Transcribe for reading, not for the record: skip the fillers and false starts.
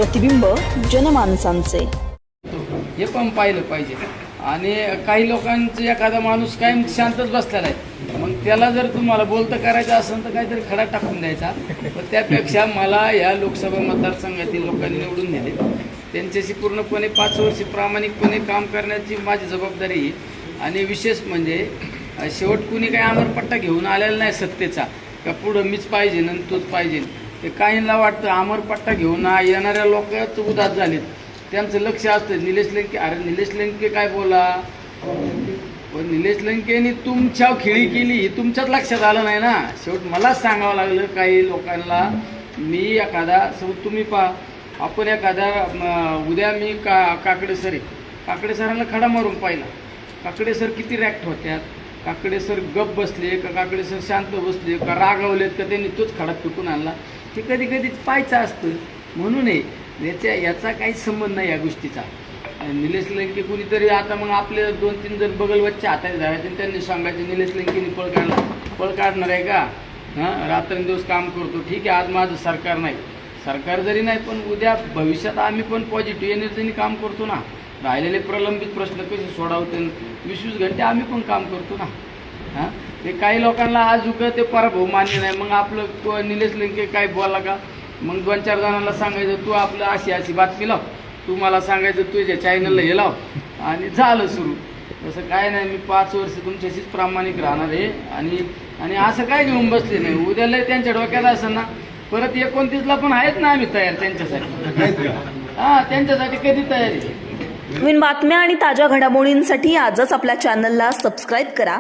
प्रतिबिंब जनमानसांचे। हे पण पाहिलं पाहिजे। आणि काही लोकांचं एखादा माणूस कायम शांतच बसलेला आहे, मग त्याला जर तुम्हाला बोलतं करायचं असेल तर काहीतरी खडा टाकून द्यायचा। पण त्यापेक्षा मला या लोकसभा मतदारसंघातील लोकांनी निवडून दिले, त्यांच्याशी पूर्णपणे 5 वर्ष प्रामाणिकपणे काम करण्याची माझी जबाबदारी आहे। आणि विशेष म्हणजे शेवट कुणी काही अमरपट्टा घेऊन आलेला नाही सत्तेचा, का पुढं मीच पाहिजे आणि तूच पाहिजे। ते काहींना वाटतं अमरपट्टा घेऊन येणाऱ्या लोकच उदास झालेत, त्यांचं लक्ष असतं निलेश लंके। अरे निलेश लंके काय बोला, पण निलेश लंकेने तुमच्या खिळी केली ही तुमच्याच लक्षात आलं नाही ना। शेवट मलाच सांगावं लागलं काही लोकांना। मी एखादा तुम्ही आपण एखादा उद्या मी काकडे सरांना खडा मारून पाहिला, काकडे सर किती रॅक्ट होत्यात, काकडे सर गप बसले का काकडे सर शांत बसले का रागावलेत का त्यांनी तोच खडा फेकून आणला, ते कधी कधी पाहायचं असतं। म्हणून याचा काही संबंध नाही या गोष्टीचा। निलेश लंके कुणीतरी आता मग आपले 2-3 जण बगलवच्चे हाताने धरायचे आणि त्यांनी सांगायचे निलेश लंकेने पळ काढणार आहे का, हां रात्रंदिवस काम करतो। ठीक आहे, आज माझं सरकार जरी नाही पण उद्या भविष्यात आम्ही पण पॉझिटिव्ह एनर्जीने काम करतो ना। राहिलेले प्रलंबित प्रश्न कसे सोडवते 20-20 घंटे आम्ही पण काम करतो ना। हां ते काही लोकांना आज ते पराभव मान्य नाही, मग आपलं निलेश लंके काय बोलला का मग 2-4 जणांना सांगायचं तू आपलं अशी बातमी लाव, तू मला सांगायचं तुझ्या चॅनलला हे लाव, आणि झालं सुरू। तसं काय नाही, मी 5 वर्ष तुमच्याशीच प्रामाणिक राहणार आहे। आणि असं काय घेऊन बसले नाही, उद्याला त्यांच्या डोक्यात असं ना परत 29ला पण आहेत ना आम्ही तयार त्यांच्यासाठी। हां त्यांच्यासाठी कधी तयारी। नवीन बातम्या आणि ताज्या घडामोडींसाठी आजच आपल्या चॅनलला सबस्क्राईब करा।